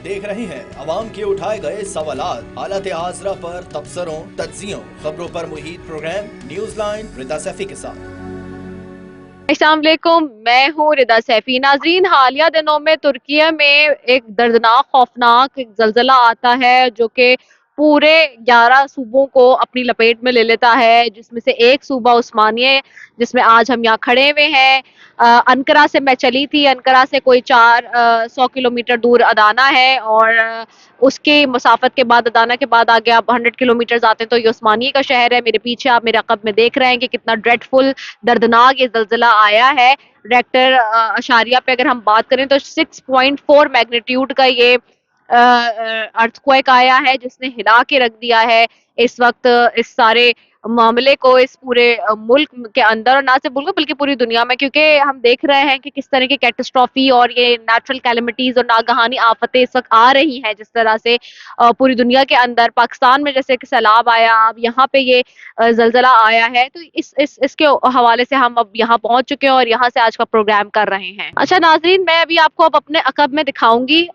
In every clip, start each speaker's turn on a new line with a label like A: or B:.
A: देख रहे हैं अवाम के उठाए गए सवालात, हालत आसरा पर तबसरों, तज्जियों, खबरों पर मुहित प्रोग्राम न्यूज लाइन रिदा सैफी के साथ।
B: अस्सलाम वालेकुम, मैं हूँ रिदा सैफी। नाजरीन, हालिया दिनों में तुर्किया में एक दर्दनाक खौफनाक एक जल्जला आता है जो कि पूरे 11 सूबों को अपनी लपेट में ले लेता है, जिसमें से एक सूबा उस्मानिया जिसमें आज हम यहाँ खड़े हुए हैं। अनकरा से मैं चली थी, अनकरा से कोई 100 किलोमीटर दूर अदाना है, और उसकी मुसाफत के बाद, अदाना के बाद आगे आप 100 किलोमीटर जाते हैं तो ये उस्मानिया का शहर है। मेरे पीछे आप मेरे अक़ब में देख रहे हैं कि कितना ड्रेडफुल, दर्दनाक ये जल्जला आया है। रेक्टर अशारिया पे अगर हम बात करें तो 6.4 मैग्नीट्यूड का ये अर्थक्वेक आया है, जिसने हिला के रख दिया है इस वक्त इस सारे मामले को, इस पूरे मुल्क के अंदर, और ना सिर्फ मुल्क बल्कि पूरी दुनिया में, क्योंकि हम देख रहे हैं कि किस तरह की कैटास्ट्रॉफी और ये नेचुरल कैलेमिटीज और नागहानी आफतें इस वक्त आ रही हैं। जिस तरह से पूरी दुनिया के अंदर, पाकिस्तान में जैसे कि सैलाब आया, अब यहाँ पे ये जलजला आया है, तो इसके हवाले से हम अब यहाँ पहुंच चुके हैं और यहाँ से आज का प्रोग्राम कर रहे हैं। अच्छा नाजरीन, मैं अभी आपको अब अपने अक़ब में दिखाऊंगी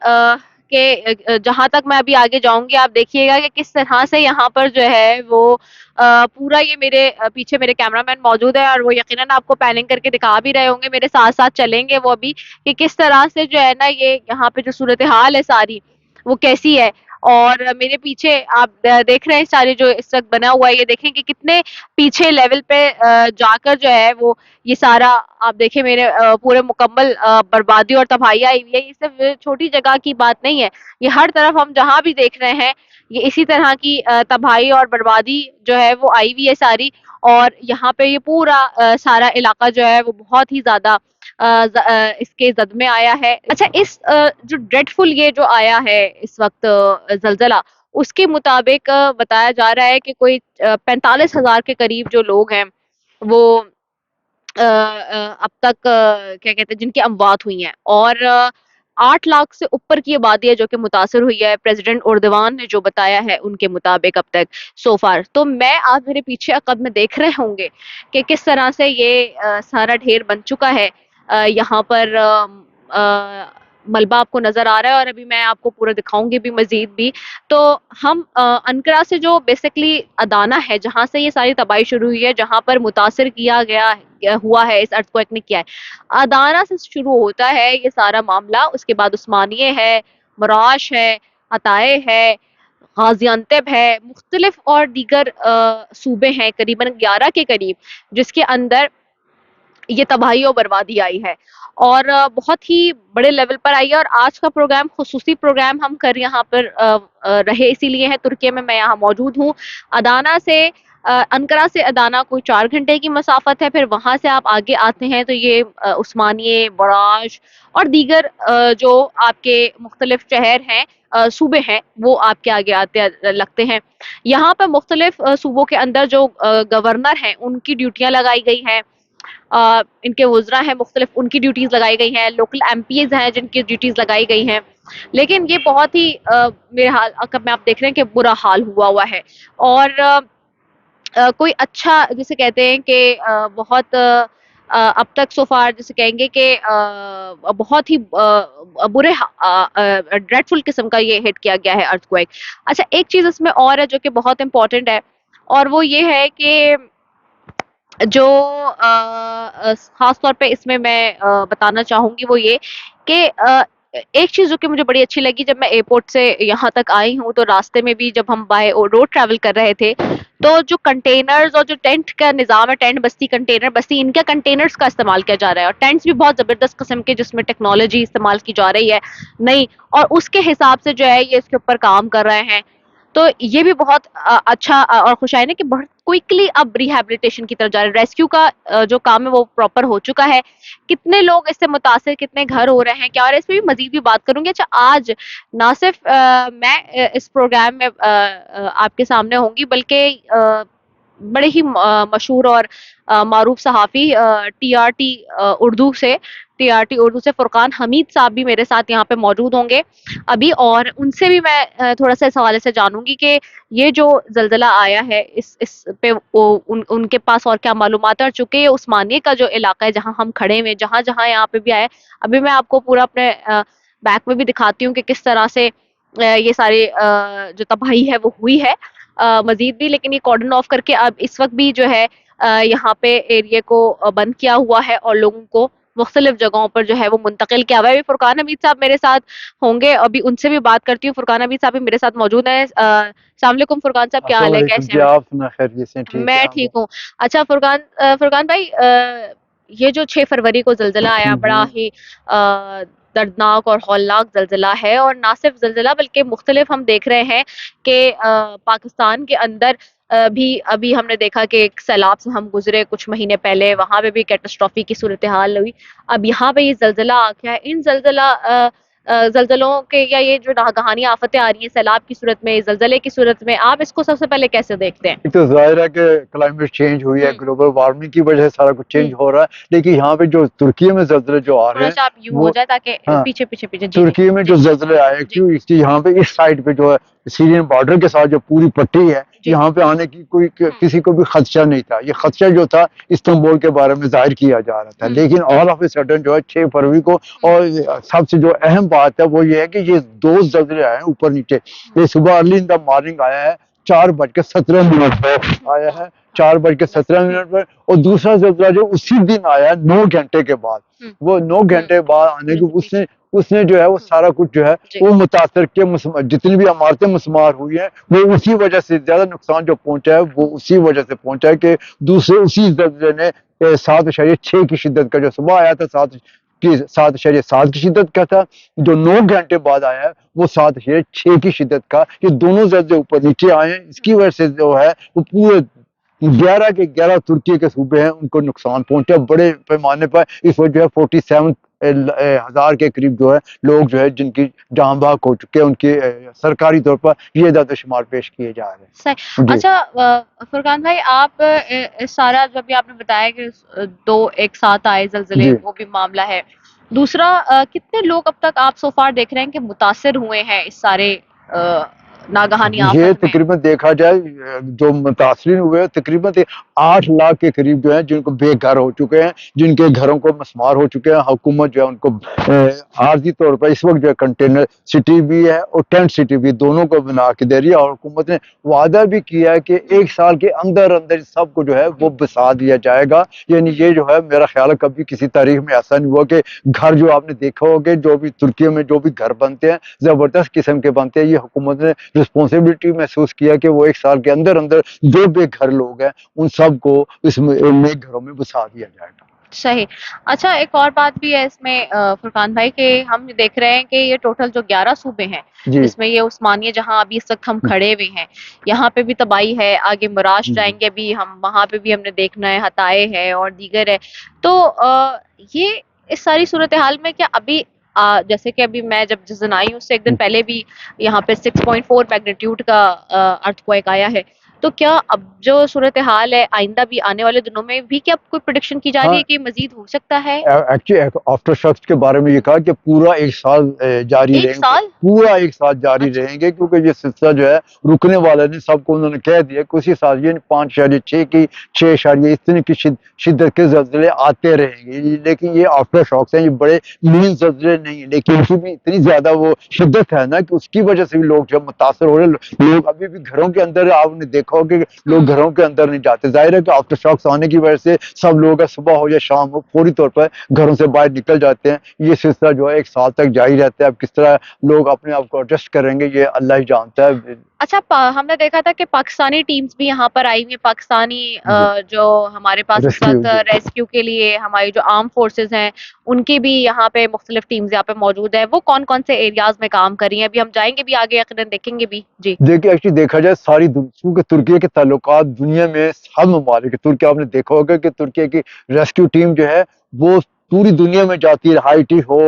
B: कि जहां तक मैं अभी आगे जाऊंगी, आप देखिएगा कि किस तरह से यहाँ पर जो है वो पूरा ये मेरे पीछे मेरे कैमरामैन मौजूद है और वो यकीनन आपको पैनिंग करके दिखा भी रहे होंगे, मेरे साथ साथ चलेंगे वो अभी, कि किस तरह से जो है ना ये यहाँ पे जो सूरत हाल है सारी वो कैसी है। और मेरे पीछे आप देख रहे हैं सारे जो इस वक्त बना हुआ है, ये देखें कि कितने पीछे लेवल पे जाकर जो है वो ये सारा, आप देखें मेरे पूरे मुकम्मल बर्बादी और तबाही आई हुई है। ये सिर्फ छोटी जगह की बात नहीं है, ये हर तरफ हम जहाँ भी देख रहे हैं ये इसी तरह की तबाही और बर्बादी जो है वो आई हुई है सारी। और यहाँ पे ये पूरा सारा इलाका जो है वो बहुत ही ज्यादा इसके जद में आया है। अच्छा, इस जो ड्रेडफुल ये जो आया है इस वक्त जलजला, उसके मुताबिक बताया जा रहा है कि कोई 45,000 के करीब जो लोग हैं वो अब तक क्या कहते हैं जिनकी अमवात हुई हैं, और 8 लाख से ऊपर की आबादी है जो कि मुतासर हुई है, प्रेसिडेंट उर्दवान ने जो बताया है उनके मुताबिक अब तक सो फार। तो मैं, आप मेरे पीछे अक़ब में देख रहे होंगे कि किस तरह से ये सारा ढेर बन चुका है। यहाँ पर मलबा आपको नजर आ रहा है और अभी मैं आपको पूरा दिखाऊंगी भी मजीद भी। तो हम अनकरा से जो बेसिकली अदाना है जहाँ से ये सारी तबाही शुरू हुई है, जहाँ पर मुतासर किया गया हुआ है इस अर्थक्वेक ने किया है, अदाना से शुरू होता है ये सारा मामला। उसके बाद उस्मानिया है, मराश है, अताए है, गाजियानतेब है, मुख्तलिफ और दीगर सूबे हैं करीबन 11 के करीब, जिसके अंदर ये तबाही और बर्बादी आई है और बहुत ही बड़े लेवल पर आई है। और आज का प्रोग्राम खुसूसी प्रोग्राम हम कर यहाँ पर रहे इसीलिए है, तुर्की में मैं यहाँ मौजूद हूँ। अदाना से अनकरा से अदाना कोई 4 घंटे की मसाफत है, फिर वहां से आप आगे आते हैं तो ये उस्मानिया, बराश और दीगर जो आपके मुख्तलिफ शहर हैं, सूबे हैं, वो आपके आगे आते लगते हैं। यहाँ पर मुख्तलिफ सूबों के अंदर जो गवर्नर हैं उनकी ड्यूटियां लगाई गई हैं, इनके वज़रा हैं मुख्तलिफ, उनकी ड्यूटीज लगाई गई हैं, लोकल एमपीज हैं जिनकी ड्यूटीज लगाई गई हैं। लेकिन ये बहुत ही मेरे हाल अकब में आप देख रहे हैं कि बुरा हाल हुआ है। और कोई अच्छा, जिसे कहते हैं कि बहुत अब तक सो फार जिसे कहेंगे कि बहुत ही बुरे ड्रेडफुल किस्म का ये हिट किया गया है अर्थक्वेक। अच्छा, एक चीज इसमें और है जो कि बहुत इंपॉर्टेंट है, और वो ये है कि जो खास तौर पे इसमें मैं बताना चाहूंगी वो ये कि एक चीज जो कि मुझे बड़ी अच्छी लगी, जब मैं एयरपोर्ट से यहाँ तक आई हूँ तो रास्ते में भी जब हम बाय रोड ट्रैवल कर रहे थे तो जो कंटेनर्स और जो टेंट का निज़ाम है, टेंट बस्ती, कंटेनर बस्ती, इनके कंटेनर्स का इस्तेमाल किया जा रहा है, और टेंट्स भी बहुत ज़बरदस्त किस्म के जिसमें टेक्नोलॉजी इस्तेमाल की जा रही है नई, और उसके हिसाब से जो है ये इसके ऊपर काम कर रहे हैं। तो ये भी बहुत अच्छा और खुशाइन है कि बहुत क्विकली अब रिहैबिलिटेशन की तरफ जा रहे हैं। रेस्क्यू का जो काम है वो प्रॉपर हो चुका है। कितने लोग इससे मुतासिर, कितने घर हो रहे हैं क्या, और इस पे भी मजीद भी बात करूंगी। अच्छा, आज ना सिर्फ मैं इस प्रोग्राम में आपके सामने होंगी, बल्कि बड़े ही मशहूर और मारूफ सहाफ़ी टीआरटी उर्दू से फुरकान हमीद साहब भी मेरे साथ यहाँ पे मौजूद होंगे अभी, और उनसे भी मैं थोड़ा सा इस हवाले से जानूंगी कि ये जो जल्जला आया है इस पे उनके पास और क्या मालूमात है। और चूंकि ये उस्मानिया का जो इलाका है जहाँ हम खड़े हुए, जहाँ जहाँ यहाँ पे भी आए, अभी मैं आपको पूरा अपने بیک میں بھی دکھاتی ہوں کہ کس طرح سے یہ ساری جو تباہی ہے وہ ہوئی ہے مزید بھی. لیکن یہ کارڈن آف کر کے اب اس وقت بھی جو ہے یہاں پہ ایریے کو بند کیا ہوا ہے اور لوگوں کو مختلف جگہوں پر جو ہے وہ منتقل کیا ہوا ہے. فرقان حمید صاحب میرے ساتھ ہوں گے, ابھی ان سے بھی بات کرتی ہوں. فرقان حمید صاحب بھی میرے ساتھ موجود ہیں. السلام علیکم فرقان صاحب, کیا حال ہے, کیسے ہیں؟ میں ٹھیک ہوں. اچھا فرقان بھائی, یہ جو 6 فروری کو زلزلہ آیا, بڑا ہی دردناک اور ہولناک زلزلہ ہے, اور نہ صرف زلزلہ بلکہ مختلف ہم دیکھ رہے ہیں کہ پاکستان کے اندر بھی ابھی ہم نے دیکھا کہ ایک سیلاب سے ہم گزرے کچھ مہینے پہلے, وہاں پہ بھی کیٹاسٹرافی کی صورتحال ہوئی. اب یہاں پہ یہ زلزلہ آ گیا ہے. ان زلزلوں کے یا یہ جو ناگہانی آفتیں آ رہی ہیں سیلاب کی صورت میں, زلزلے کی صورت میں, آپ اس کو سب سے پہلے کیسے دیکھتے ہیں؟
C: ایک تو ظاہر ہے کہ کلائمیٹ چینج ہوئی ہے, گلوبل وارمنگ کی وجہ سے سارا کچھ چینج ہو رہا ہے. لیکن یہاں پہ جو ترکی میں زلزلے جو آ رہے
B: تھوڑا سا آپ یوں ہو جائے تاکہ پیچھے پیچھے
C: ترکی میں جو زلزلے آئے, کیوں اس کی یہاں پہ اس سائڈ پہ جو ہے سیرین بارڈر کے ساتھ جو پوری پٹی ہے, یہاں پہ آنے کی کوئی کسی کو بھی خدشہ نہیں تھا. یہ خدشہ جو تھا استنبول کے بارے میں ظاہر کیا جا رہا تھا, لیکن آل آف اے سڈن جو ہے 6 فروری کو, اور سب سے جو اہم بات ہے وہ یہ ہے کہ یہ 2 زلزلے آئے ہیں اوپر نیچے. یہ صبح ارلی ان دا مارننگ آیا ہے 4:17 پر آیا ہے, 4:17 پر, اور دوسرا زلزلہ جو اسی دن آیا 9 گھنٹے کے بعد, وہ 9 گھنٹے بعد آنے کے اس نے جو ہے وہ سارا کچھ جو ہے وہ متاثر کیا. جتنی بھی عمارتیں مسمار ہوئی ہیں وہ اسی وجہ سے زیادہ نقصان جو پہنچا ہے وہ اسی وجہ سے پہنچا ہے کہ دوسرے اسی زلزلے نے 7.6 کی شدت کا جو صبح آیا تھا 7.7 کی شدت کا تھا, جو 9 گھنٹے بعد آیا ہے وہ 7.6 کی شدت کا. یہ دونوں زلزلے اوپر نیچے آئے ہیں, اس کی وجہ سے جو ہے وہ پورے 11 کے 11 ترکی کے صوبے ہیں ان کو نقصان پہنچا بڑے پیمانے پر. اس وجہ جو ہے 47,000 کے قریب جو ہے لوگ جو ہے جن کی جان بحق ہو چکے ہیں, ان کی سرکاری طور پر یہ اعداد و شمار پیش کیے جا رہے ہیں.
B: اچھا فرقان بھائی, آپ سارا جب بھی آپ نے بتایا کہ 2 ایک ساتھ آئے زلزلے, وہ بھی معاملہ ہے. دوسرا, کتنے لوگ اب تک آپ سو فار دیکھ رہے ہیں کہ متاثر ہوئے ہیں اس سارے ناگہانی آفت میں؟
C: یہ تقریباً دیکھا جائے جو متاثرین ہوئے تقریباً 8 لاکھ کے قریب جو ہیں جن کو بے گھر ہو چکے ہیں, جن کے گھروں کو مسمار ہو چکے ہیں. حکومت جو ہے ان کو عارضی طور پر اس وقت جو ہے کنٹینر سٹی بھی ہے اور ٹینٹ سٹی بھی, دونوں کو بنا کے دے رہی ہے. اور حکومت نے وعدہ بھی کیا ہے کہ 1 سال کے اندر اندر سب کو جو ہے وہ بسا دیا جائے گا. یعنی یہ جو ہے میرا خیال ہے کبھی کسی تاریخ میں ایسا نہیں ہوا کہ گھر جو آپ نے دیکھا ہوگا جو بھی ترکی میں جو بھی گھر بنتے ہیں زبردست قسم کے بنتے ہیں. یہ حکومت نے رسپانسبلٹی محسوس کیا کہ وہ 1 سال کے اندر اندر جو بے گھر لوگ ہیں ان سب کو اس میں گھروں میں بسا دیا جائے گا.
B: صحیح. اچھا, ایک اور بات بھی ہے اس میں فرقان بھائی کہ ہم دیکھ رہے ہیں کہ یہ ٹوٹل جو 11 صوبے ہیں جس میں یہ عثمانیہ جہاں ابھی اس وقت ہم کھڑے ہوئے ہیں, یہاں پہ بھی تباہی ہے. آگے مراش جائیں گے بھی ہم, وہاں پہ بھی ہم نے دیکھنا ہے, ہتائے ہے اور دیگر ہے. تو یہ اس ساری صورتحال میں کیا ابھی جیسے کہ ابھی میں جب جس دن آئی ہوں اس سے ایک دن پہلے بھی یہاں پہ 6.4 میگنیٹیوڈ کا ارتھ کوئک آیا ہے, تو کیا اب جو صورتحال ہے آئندہ بھی آنے والے دنوں میں بھی کیا کوئی پریڈکشن کی جا رہی ہے کہ مزید ہو سکتا ہے؟
C: ایکچولی آفٹر شاکس کے بارے میں یہ کہا کہ پورا 1 سال جاری رہیں گے, پورا 1 سال جاری رہیں گے, کیونکہ یہ سلسلہ جو ہے رکنے والا نہیں. سب کو انہوں نے کہہ دیا کہ اسی سال یہ 5.6 کی 6 اتنی کی شدت کے زلزلے آتے رہیں گے. لیکن یہ آفٹر شاکس ہیں, یہ بڑے مین زلزلے نہیں ہیں, لیکن ان کی بھی اتنی زیادہ وہ شدت ہے نا کہ اس کی وجہ سے بھی لوگ جو متاثر ہو رہے ہیں. لوگ ابھی بھی گھروں کے اندر, آپ نے دیکھا ہو کہ لوگ گھروں کے اندر نہیں جاتے. ظاہر ہے کہ آفٹر شاکس آنے کی وجہ سے سب لوگ صبح ہو یا شام ہو فوری طور پر گھروں سے باہر نکل جاتے ہیں. یہ سلسلہ جو ہے 1 سال تک جاری رہتا ہے. اب کس طرح لوگ اپنے آپ کو ایڈجسٹ کریں گے یہ اللہ ہی جانتا ہے.
B: اچھا, ہم نے دیکھا تھا کہ پاکستانی ٹیمز بھی یہاں پر آئی ہوئی ہیں, پاکستانی جو ہمارے پاس اس وقت ریسکیو کے لیے ہماری جو آرم فورسز ہیں ان کی بھی یہاں پہ مختلف ٹیمز یہاں پہ موجود ہیں. وہ کون کون سے ایریاز میں کام کر رہی ہیں؟ ابھی ہم جائیں گے بھی آگے یقیناً دیکھیں گے بھی. جی
C: دیکھیے, ایکچولی دیکھا جائے ساری کیونکہ ترکی کے تعلقات دنیا میں ہر ممالک, ترکی آپ نے دیکھا ہوگا کہ ترکی کی ریسکیو ٹیم جو ہے وہ پوری دنیا میں جاتی ہے. ہائیٹی ہو,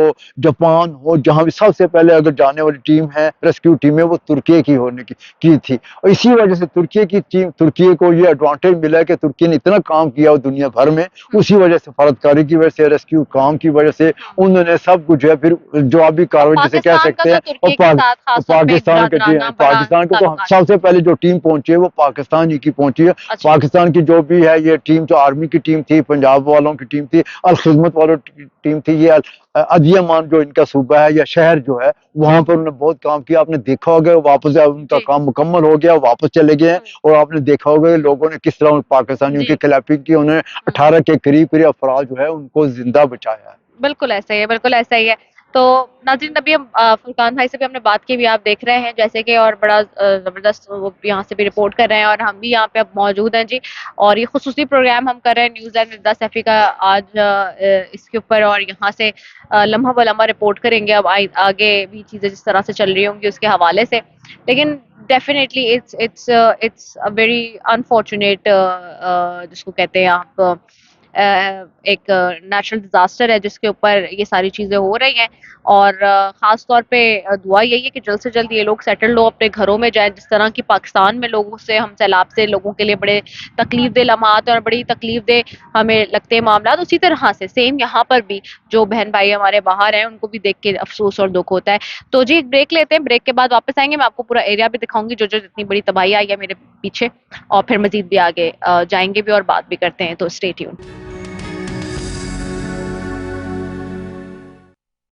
C: جاپان ہو, جہاں بھی سب سے پہلے اگر جانے والی ٹیم ہے ریسکیو ٹیم ہے وہ ترکی کی ہونے کی تھی. اور اسی وجہ سے ترکی کو یہ ایڈوانٹیج ملا کہ ترکی نے اتنا کام کیا دنیا بھر میں, اسی وجہ سے فردکاری کی وجہ سے ریسکیو کام کی وجہ سے انہوں نے سب کچھ جو ہے پھر جو ابھی کاروائی جسے کہہ سکتے ہیں. اور پاکستان کو تو سب سے پہلے جو ٹیم پہنچی ہے وہ پاکستان ہی کی پہنچی ہے. پاکستان کی جو بھی ہے یہ ٹیم, جو آرمی کی ٹیم تھی, پنجاب والوں کی ٹیم تھی, الخدمت والوں PRO टीम थी, ये अधियामान जो इनका सूबा है या शहर जो है, वहां पर उन्होंने बहुत काम किया। आपने देखा होगा वापस उनका
B: जी।
C: काम मुकम्मल हो गया, वापस चले गए हैं। और आपने देखा होगा कि लोगों ने किस तरह पाकिस्तानियों
B: जी।
C: की खिलाफी की, उन्होंने 18 के करीब अफराद जो है उनको जिंदा बचाया है।
B: बिल्कुल ऐसा ही है, बिल्कुल ऐसा ही है। तो नाज़रीन, अभी हम फुरकान भाई से भी हमने बात की, भी आप देख रहे हैं जैसे कि, और बड़ा ज़बरदस्त वो यहाँ से भी रिपोर्ट कर रहे हैं, और हम भी यहाँ पे अब मौजूद हैं जी। और ये खुसूसी प्रोग्राम हम कर रहे हैं न्यूज़ एंड रिदा सैफी का आज इसके ऊपर, और यहाँ से लम्हा ब लम्हा रिपोर्ट करेंगे अब आगे भी चीज़ें जिस तरह से चल रही होंगी उसके हवाले से। लेकिन definitely it's a very unfortunate, जिसको कहते हैं आप, एक नेचुरल डिजास्टर है जिसके ऊपर ये सारी चीजें हो रही हैं। और खास तौर पे दुआ यही है कि जल्द से जल्द ये लोग सेटल्ड हो, अपने घरों में जाएं। जिस तरह की पाकिस्तान में लोगों से, हम सैलाब से लोगों के लिए बड़े तकलीफ दे लम्हात और बड़ी तकलीफ दे हमें लगते हैं मामला, उसी तरह से सेम यहाँ पर भी जो बहन भाई हमारे बाहर हैं उनको भी देख के अफसोस और दुख होता है। तो जी एक ब्रेक लेते हैं, ब्रेक के बाद वापस आएंगे, मैं आपको पूरा एरिया भी दिखाऊंगी जो जो जितनी बड़ी तबाही आई है मेरे पीछे, और फिर मजीद भी आगे जाएंगे भी और बात भी करते हैं। तो स्टे ट्यून्ड।